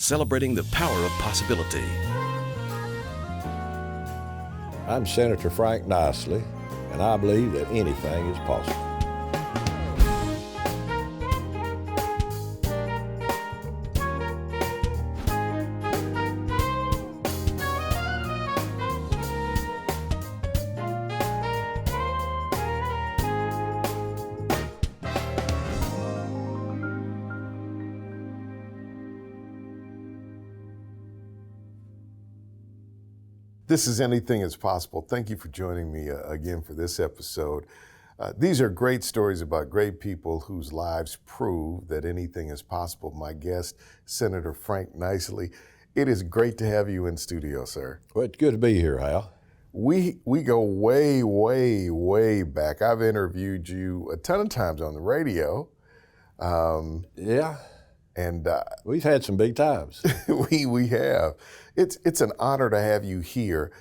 celebrating the power of possibility. I'm Senator Frank Niceley, and I believe that anything is possible. This is Anything is Possible. Thank you for joining me again for this episode. These are great stories about great people whose lives prove that anything is possible. My guest, Senator Frank Niceley. It is great to have you in studio, sir. Well, it's good to be here, Hal. We go way, way, way back. I've interviewed you a ton of times on the radio. Yeah. And we've had some big times. we have. It's an honor to have you here.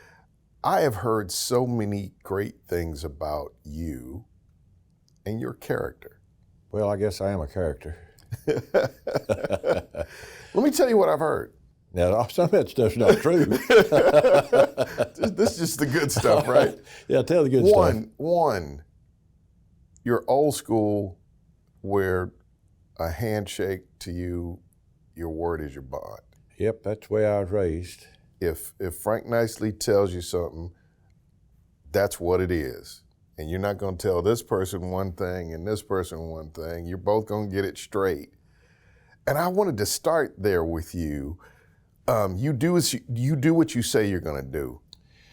I have heard so many great things about you and your character. Well, I guess I am a character. Let me tell you what I've heard. Now, some of that stuff's not true. This is just the good stuff, right? Yeah, tell the good stuff. One, you're old school where a handshake to you, your word is your bond. Yep, that's the way I was raised. If Frank Niceley tells you something, that's what it is. And you're not going to tell this person one thing and this person one thing. You're both going to get it straight. And I wanted to start there with you. You do what you say you're going to do,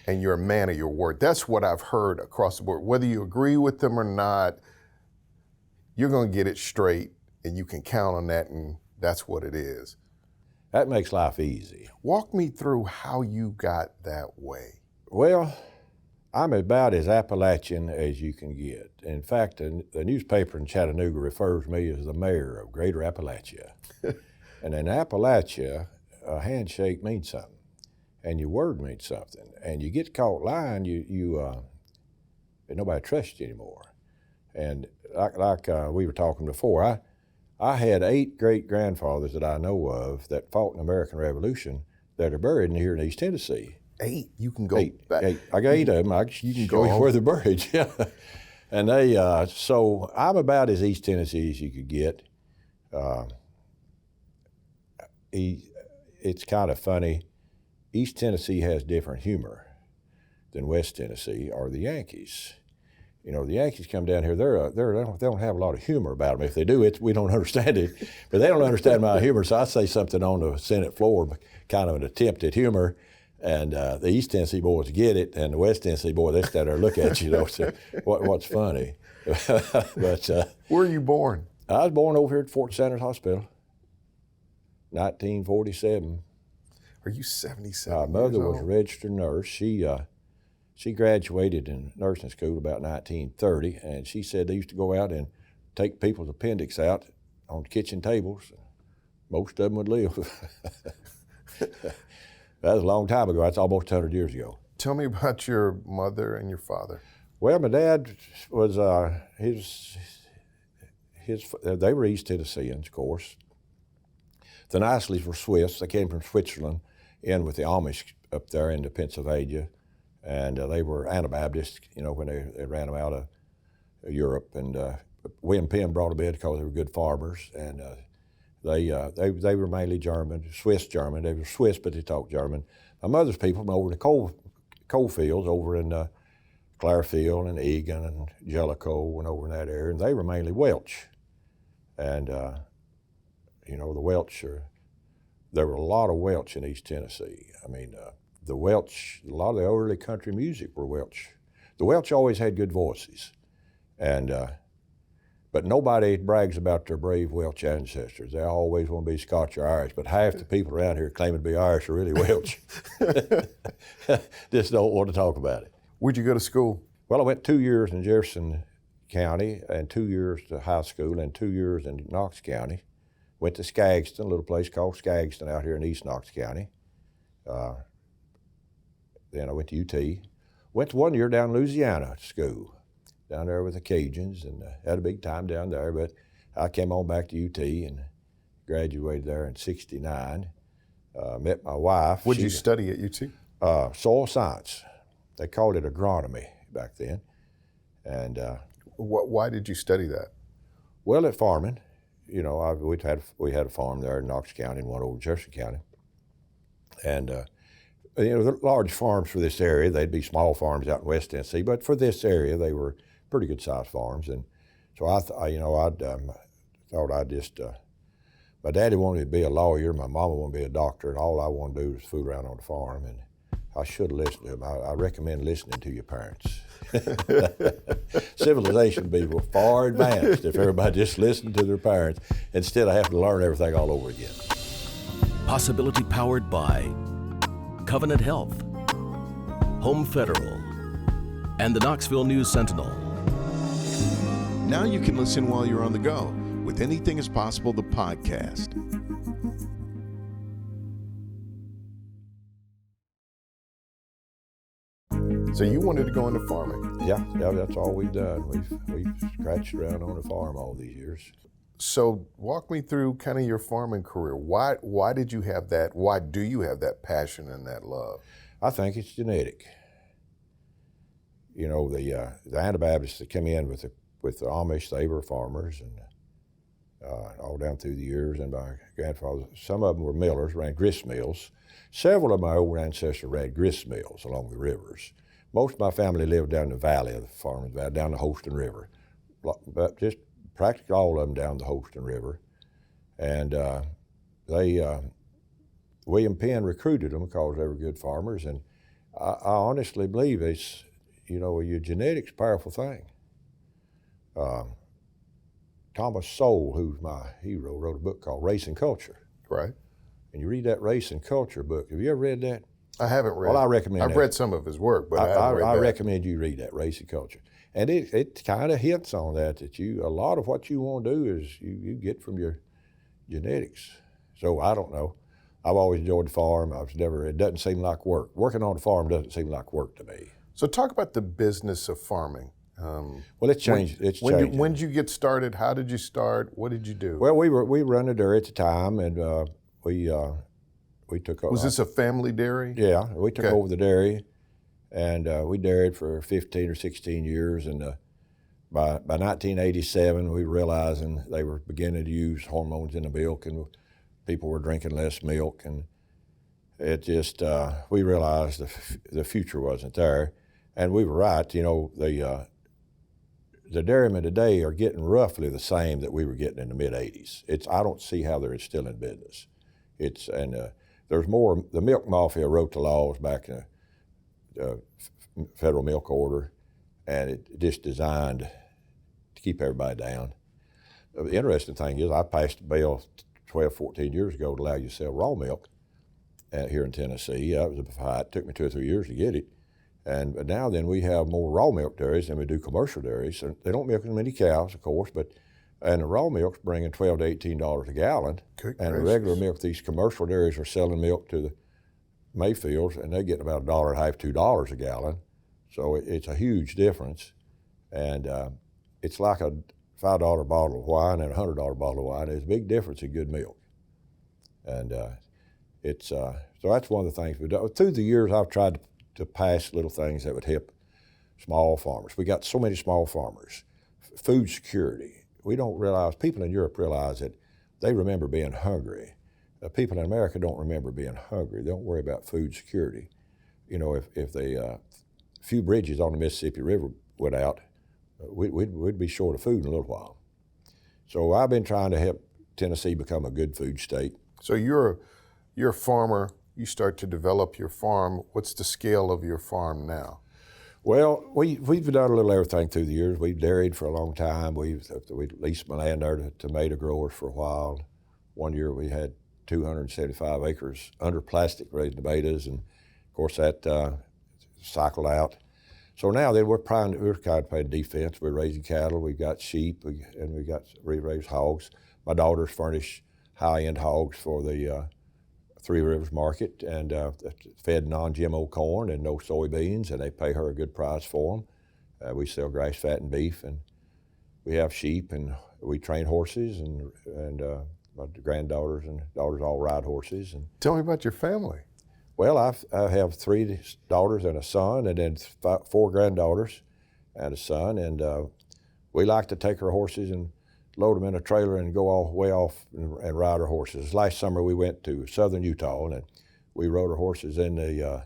and you're a man of your word. That's what I've heard across the board. Whether you agree with them or not, you're going to get it straight, and you can count on that, and that's what it is. That makes life easy. Walk me through how you got that way. Well, I'm about as Appalachian as you can get. In fact, the newspaper in Chattanooga refers to me as the mayor of Greater Appalachia. And in Appalachia, a handshake means something, and your word means something. And you get caught lying, nobody trusts you anymore. And like we were talking before, I had 8 great-grandfathers that I know of that fought in the American Revolution that are buried here in East Tennessee. 8? You can go back. 8. I got 8 of them. You can go where they're buried. Yeah. And so I'm about as East Tennessee as you could get. It's kind of funny. East Tennessee has different humor than West Tennessee or the Yankees. You know, the Yankees come down here, they don't have a lot of humor about them. If they do, we don't understand it. But they don't understand my humor, so I say something on the Senate floor, kind of an attempt at humor, and the East Tennessee boys get it, and the West Tennessee boys, they stand there and look at you, say, what's funny? But where were you born? I was born over here at Fort Sanders Hospital, 1947. Are you 77 My mother years was a old? registered nurse. She graduated in nursing school about 1930, and she said they used to go out and take people's appendix out on kitchen tables. Most of them would live. That was a long time ago. That's almost 100 years ago. Tell me about your mother and your father. Well, my dad was, they were East Tennesseans, of course. The Niceleys were Swiss. They came from Switzerland in with the Amish up there into Pennsylvania. And they were Anabaptists, when they ran them out of Europe. And William Penn brought them in because they were good farmers. And they were mainly German, Swiss German. They were Swiss, but they talked German. My mother's people went over to coal fields over in Clairfield and Egan and Jellicoe and over in that area, and they were mainly Welch. And, the Welch, there were a lot of Welch in East Tennessee. I mean, the Welch, a lot of the early country music were Welch. The Welch always had good voices, but nobody brags about their brave Welch ancestors. They always want to be Scotch or Irish, but half the people around here claiming to be Irish are really Welch. Just don't want to talk about it. Where'd you go to school? Well, I went 2 years in Jefferson County and 2 years to high school and 2 years in Knox County. Went to Skagston, a little place called Skagston out here in East Knox County. Then I went to UT. Went 1 year down in Louisiana to school, down there with the Cajuns, and had a big time down there. But I came on back to UT and graduated there in '69. met my wife. What did you study at UT? Soil science. They called it agronomy back then. And Why did you study that? well, at farming, you know, we had a farm there in Knox County and one over in Jefferson County. And you know, the large farms for this area, they'd be small farms out in West Tennessee, but for this area, they were pretty good sized farms. And so I thought I'd just, my daddy wanted me to be a lawyer, my mama wanted me to be a doctor, and all I wanted to do was fool around on the farm. And I should have listened to him. I recommend listening to your parents. Civilization would be far advanced if everybody just listened to their parents instead of having to learn everything all over again. Possibility powered by Covenant Health, Home Federal, and the Knoxville News Sentinel. Now you can listen while you're on the go with Anything is Possible, the podcast. So you wanted to go into farming. Yeah, that's all we've done. We've scratched around on the farm all these years. So walk me through kind of your farming career. Why did you have that? Why do you have that passion and that love? I think it's genetic. You know, the Anabaptists that came in with the Amish, they were farmers, and all down through the years. And my grandfather, some of them were millers, ran grist mills. Several of my old ancestors ran grist mills along the rivers. Most of my family lived down the valley of the farming valley, down the Holston River, but just practically all of them down the Holston River. And William Penn recruited them because they were good farmers. And I honestly believe it's, you know, your genetics is a powerful thing. Thomas Sowell, who's my hero, wrote a book called Race and Culture. Right. And you read that Race and Culture book. Have you ever read that? I haven't read it. Well, I recommend I've that. read some of his work, but I haven't read that. I recommend you read that, Race and Culture. And it kind of hints on that a lot of what you want to do is you get from your genetics. So I don't know. I've always enjoyed the farm. It doesn't seem like work. Working on the farm doesn't seem like work to me. So talk about the business of farming. Well, it's changed. It's changed. When did you get started? How did you start? What did you do? Well, we were under dairy at the time, and we took over. Was this a family dairy? Yeah, we took over the dairy, and we dairied for 15 or 16 years. And by 1987, we were realizing they were beginning to use hormones in the milk, and people were drinking less milk, and it just we realized the future wasn't there, and we were right. You know, the dairymen today are getting roughly the same that we were getting in the mid '80s. I don't see how they're still in business. There's more. The milk mafia wrote the laws back in the Federal Milk Order, and it just designed to keep everybody down. The interesting thing is I passed a bill 12, 14 years ago to allow you to sell raw milk here in Tennessee. That was a fight. It took me 2 or 3 years to get it. But now then we have more raw milk dairies than we do commercial dairies. And they don't milk as many cows, of course, and the raw milk's bringing $12 to $18 a gallon. And the regular milk, these commercial dairies are selling milk to the Mayfields, and they're getting about $1.50, $2 a gallon. So it's a huge difference. And it's like a $5 bottle of wine and a $100 bottle of wine. There's a big difference in good milk. And so that's one of the things we've done. Through the years, I've tried to pass little things that would help small farmers. We got so many small farmers. Food security. We don't realize, people in Europe realize that they remember being hungry. People in America don't remember being hungry. They don't worry about food security. You know, if the few bridges on the Mississippi River went out, we'd be short of food in a little while. So I've been trying to help Tennessee become a good food state. So you're a farmer. You start to develop your farm. What's the scale of your farm now? Well, we've done a little everything through the years. We've dairied for a long time. We leased my land there to tomato growers for a while. One year we had 275 acres under plastic raised tomatoes, and of course that cycled out. So now then we're kind of playing defense. We're raising cattle. We've got sheep, and we raise hogs. My daughters furnish high-end hogs for the Three Rivers Market, and fed non-GMO corn and no soybeans, and they pay her a good price for them. We sell grass-fattened beef, and we have sheep, and we train horses, and My granddaughters and daughters all ride horses. And Tell me about your family. well, I have 3 daughters and a son, and then 4 granddaughters and a son. And we like to take our horses and load them in a trailer and go all way off and ride our horses. Last summer we went to southern Utah, and we rode our horses in the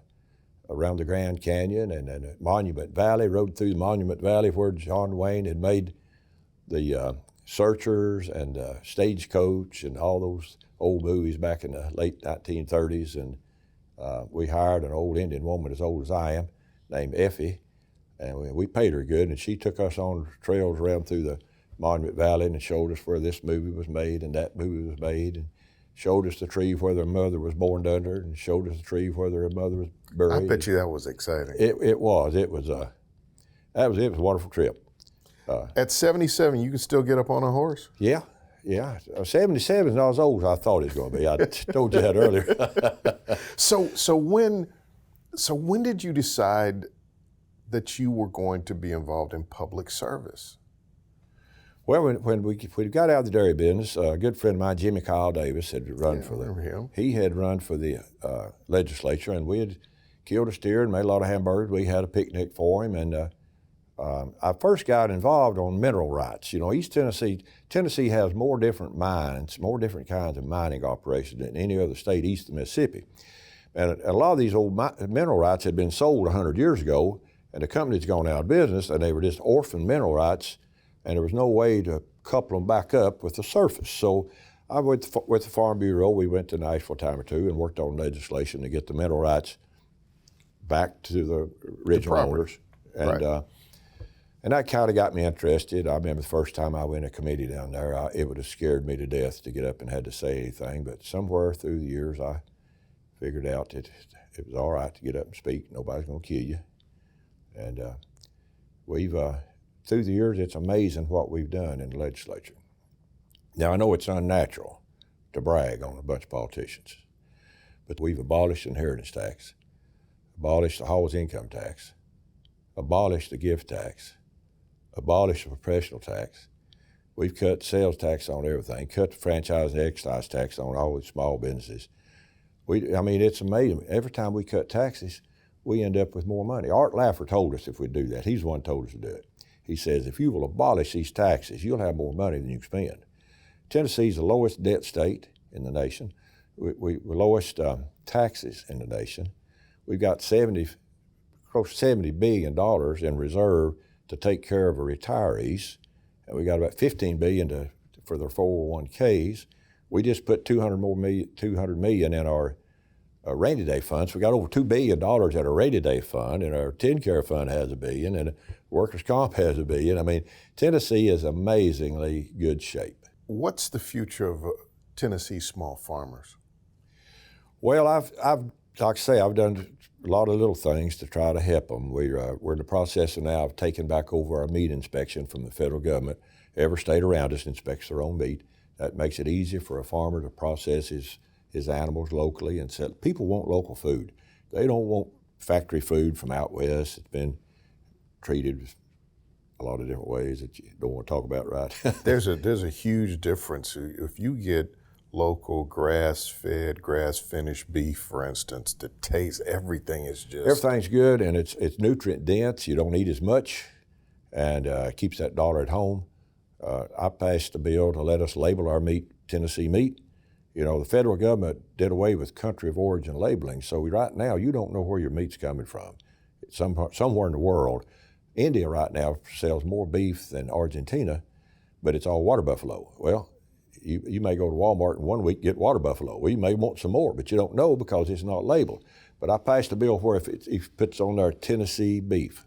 around the Grand Canyon and then Monument Valley. Rode through the Monument Valley where John Wayne had made the Searchers and Stagecoach and all those old movies back in the late 1930s. And we hired an old Indian woman as old as I am, named Effie, and we paid her good, and she took us on trails around through the Monument Valley and showed us where this movie was made and that movie was made, and showed us the tree where their mother was born under, and showed us the tree where their mother was buried. I bet you that was exciting. It was a wonderful trip. At 77, you can still get up on a horse? Yeah. 77 is not as old as I thought it was going to be. I told you that earlier. So when did you decide that you were going to be involved in public service? Well, when we got out of the dairy business, a good friend of mine, Jimmy Kyle Davis, had run for him. He had run for the legislature, and we had killed a steer and made a lot of hamburgers. We had a picnic for him, and I first got involved on mineral rights. You know, East Tennessee has more different mines, more different kinds of mining operations than any other state east of Mississippi. And a lot of these old mineral rights had been sold 100 years ago, and the company's gone out of business, and they were just orphan mineral rights, and there was no way to couple them back up with the surface. So I went with the Farm Bureau. We went to Nashville a time or two and worked on legislation to get the mineral rights back to the original owners. And, right. And that kind of got me interested. I remember the first time I went to a committee down there, it would have scared me to death to get up and had to say anything. But somewhere through the years, I figured out that it was all right to get up and speak. Nobody's going to kill you. And we've, through the years, it's amazing what we've done in the legislature. Now, I know it's unnatural to brag on a bunch of politicians, but we've abolished inheritance tax, abolished the Hall's income tax, abolished the gift tax, abolished the professional tax. We've cut sales tax on everything, cut the franchise and excise tax on all the small businesses. I mean, it's amazing. Every time we cut taxes, we end up with more money. Art Laffer told us if we do that. He's the one who told us to do it. He says, if you will abolish these taxes, you'll have more money than you spend. Tennessee's the lowest debt state in the nation. We're lowest taxes in the nation. We've got close to $70 billion in reserve to take care of our retirees. And we got about $15 billion for their 401ks. We just put $200 million in our rainy day funds. We got over $2 billion at our rainy day fund, and our TennCare fund has $1 billion, and workers' comp has $1 billion. I mean, Tennessee is amazingly good shape. What's the future of Tennessee small farmers? Well, I've like I say, I've done a lot of little things to try to help them. We're in the process now of taking back over our meat inspection from the federal government. Every state around us inspects their own meat. That makes it easier for a farmer to process his animals locally and sell. People want local food. They don't want factory food from out west. It's been treated a lot of different ways that you don't want to talk about, right? There's a huge difference. If you get local grass-fed, grass-finished beef, for instance, the taste, everything is just... Everything's good, and it's nutrient dense. You don't eat as much, and keeps that dollar at home. I passed a bill to let us label our meat Tennessee meat. You know, the federal government did away with country of origin labeling, so right now you don't know where your meat's coming from. It's somewhere in the world. India right now sells more beef than Argentina, but it's all water buffalo. Well, you may go to Walmart in 1 week, get water buffalo. Well, you may want some more, but you don't know because it's not labeled. But I passed a bill where if it puts on there Tennessee beef,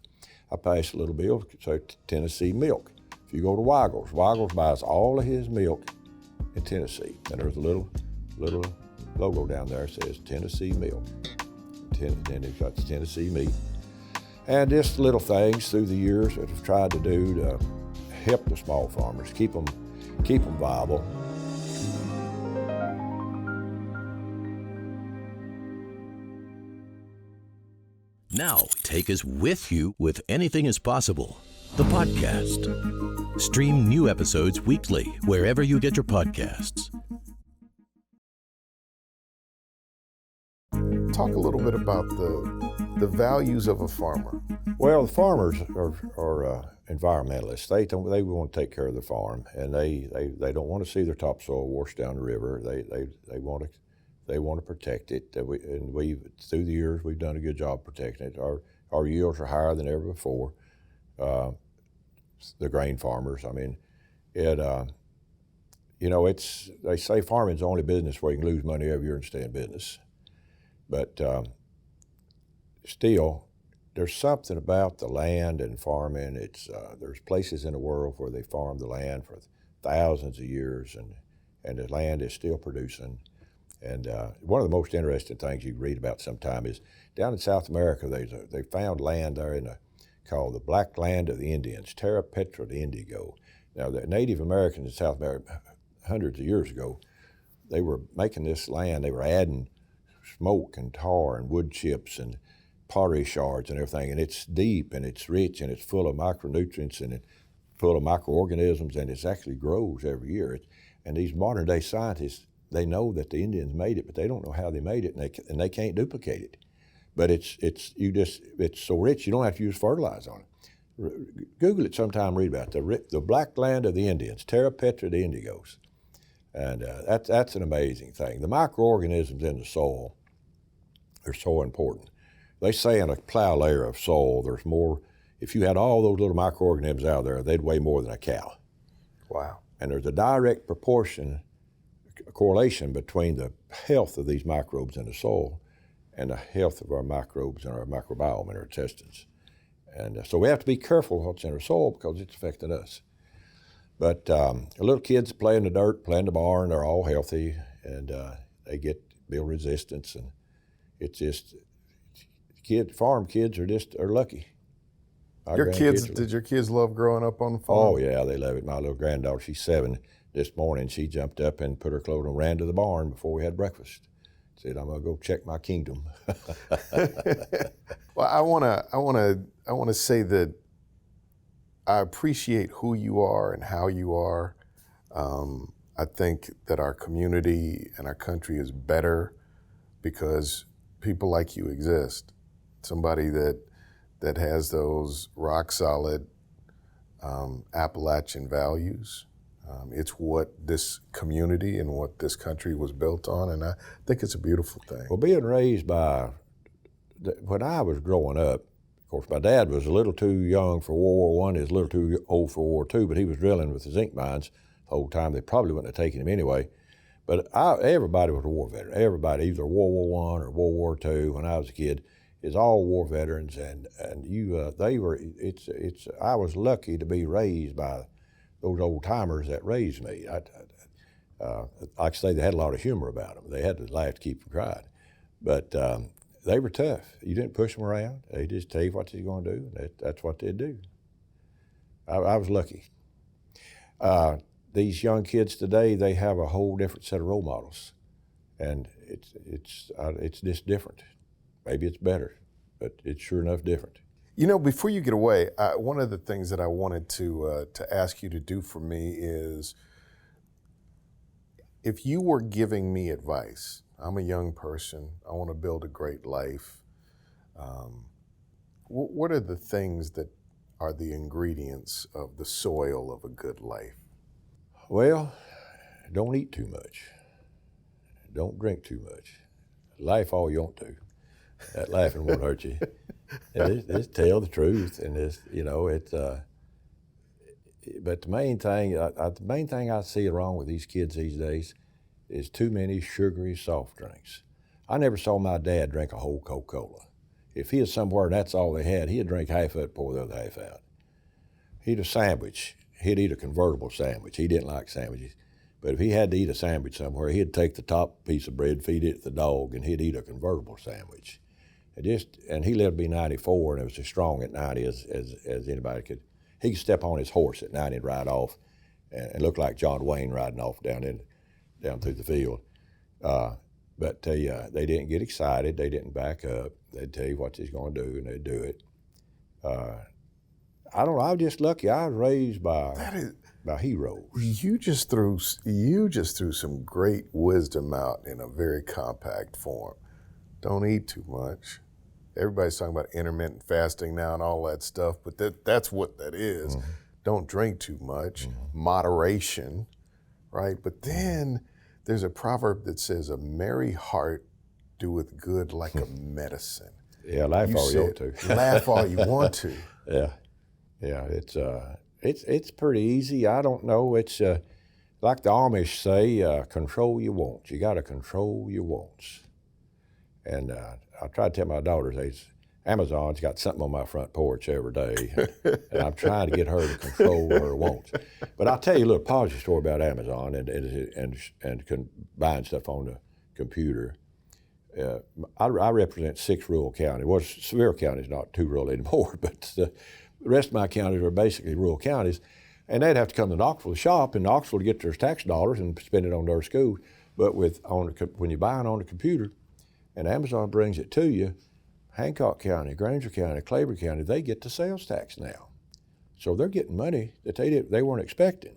I passed a little bill, so Tennessee milk. If you go to Weigel's buys all of his milk in Tennessee, and there's a little logo down there that says Tennessee milk. Then it's got Tennessee meat. And just little things through the years that I've tried to do to help the small farmers, keep them viable. Now, take us with you with Anything is Possible, the podcast. Stream new episodes weekly wherever you get your podcasts. talk a little bit about the values of a farmer. Well, the farmers are environmentalists. They want to take care of the farm, and they don't want to see their topsoil washed down the river. They want to protect it. And we through the years we've done a good job protecting it. Our yields are higher than ever before. The grain farmers. I mean, they say farming's the only business where you can lose money every year and stay in business. But still, there's something about the land and farming. There's places in the world where they farm the land for thousands of years, and the land is still producing. And one of the most interesting things you read about sometime is down in South America, they found land there called the Black Land of the Indians, Terra Petra de Indigo. Now, the Native Americans in South America, hundreds of years ago, they were making this land, they were adding smoke and tar and wood chips and pottery shards and everything, and it's deep and it's rich and it's full of micronutrients and it's full of microorganisms, and it actually grows every year. And these modern day scientists, they know that the Indians made it, but they don't know how they made it, and they can't duplicate it. But it's so rich you don't have to use fertilizer on it. Google it sometime, read about it. The Black Land of the Indians, Terra Petra de Indigos. And that's an amazing thing. The microorganisms in the soil are so important. They say in a plow layer of soil, there's more, if you had all those little microorganisms out there, they'd weigh more than a cow. Wow. And there's a direct correlation between the health of these microbes in the soil and the health of our microbes and our microbiome in our intestines. And so we have to be careful what's in our soil because it's affecting us. But the little kids play in the dirt, play in the barn, they're all healthy, and they build resistance, and it's just, farm kids are lucky. Did your kids love growing up on the farm? Oh yeah, they love it. My little granddaughter, she's 7. This morning she jumped up and put her clothes on, ran to the barn before we had breakfast. Said, "I'm gonna go check my kingdom." Well, I wanna say that I appreciate who you are and how you are. I think that our community and our country is better because people like you exist. Somebody that has those rock solid Appalachian values. It's what this community and what this country was built on, and I think it's a beautiful thing. Well, being raised when I was growing up, of course, my dad was a little too young for World War I, he was a little too old for World War II, but he was drilling with the zinc mines the whole time. They probably wouldn't have taken him anyway. But everybody was a war veteran. Everybody, either World War I or World War II, when I was a kid, is all war veterans, and I was lucky to be raised by those old timers that raised me. Like I say, they had a lot of humor about them. They had to laugh to keep from crying. But they were tough. You didn't push them around. They just tell you what they're going to do, and that's what they'd do. I was lucky. These young kids today, they have a whole different set of role models, and it's just different. Maybe it's better, but it's sure enough different. You know, before you get away, one of the things that I wanted to ask you to do for me is, if you were giving me advice, I'm a young person, I want to build a great life, what are the things that are the ingredients of the soil of a good life? Well, don't eat too much. Don't drink too much. Laugh all you want to. That laughing won't hurt you. Just tell the truth, and but the main thing I see wrong with these kids these days is too many sugary soft drinks. I never saw my dad drink a whole Coca-Cola. If he was somewhere and that's all they had, he'd drink half of it, pour the other half out. He'd a sandwich. He'd eat a convertible sandwich. He didn't like sandwiches. But if he had to eat a sandwich somewhere, he'd take the top piece of bread, feed it to the dog, and he'd eat a convertible sandwich. And he lived to be 94, and it was as strong at 90 as anybody could. He could step on his horse at 90 and ride off, and look like John Wayne riding off down through the field. But they didn't get excited. They didn't back up. They'd tell you what they're going to do, and they'd do it. I don't know. I was just lucky. I was raised by heroes. You just threw some great wisdom out in a very compact form. don't eat too much. Everybody's talking about intermittent fasting now and all that stuff, but that's what that is. Don't drink too much, moderation, right? But then there's a proverb that says, a merry heart doeth good like a medicine. Yeah, laugh all you want to. Laugh all you want to. Yeah, it's pretty easy. I don't know. It's like the Amish say, control your wants. You got to control your wants. And I try to tell my daughters, Amazon's got something on my front porch every day, and I'm trying to get her to control her wants. But I'll tell you a little positive story about Amazon and buying stuff on the computer. I represent 6 rural counties. Well, Sevier County is not too rural anymore, but the rest of my counties are basically rural counties. And they'd have to come to Knoxville to shop in Knoxville to get their tax dollars and spend it on their schools. But when you buy it on the computer and Amazon brings it to you, Hancock County, Granger County, Claiborne County, they get the sales tax now. So they're getting money that they weren't expecting.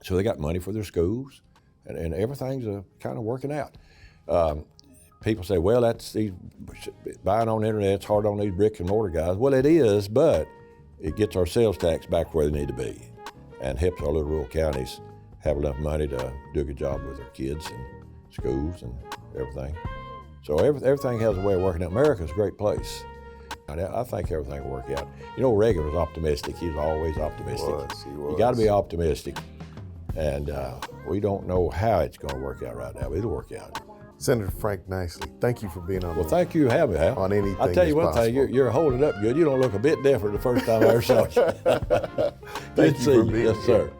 So they got money for their schools, and everything's kind of working out. People say, well, buying on the internet, it's hard on these brick and mortar guys. Well, it is, but it gets our sales tax back where they need to be and helps our little rural counties have enough money to do a good job with their kids and schools and everything. So everything has a way of working out. America's a great place. I think everything will work out. You know, Reagan was optimistic. He was always optimistic. He was. You got to be optimistic. And we don't know how it's going to work out right now, but it'll work out. Senator Frank Nicely, thank you for being on. Well, thank you for having me, Hal. On anything. I'll tell you one thing, you're holding up good. You don't look a bit different the first time I ever saw you. Thank you for being here. Yes, sir.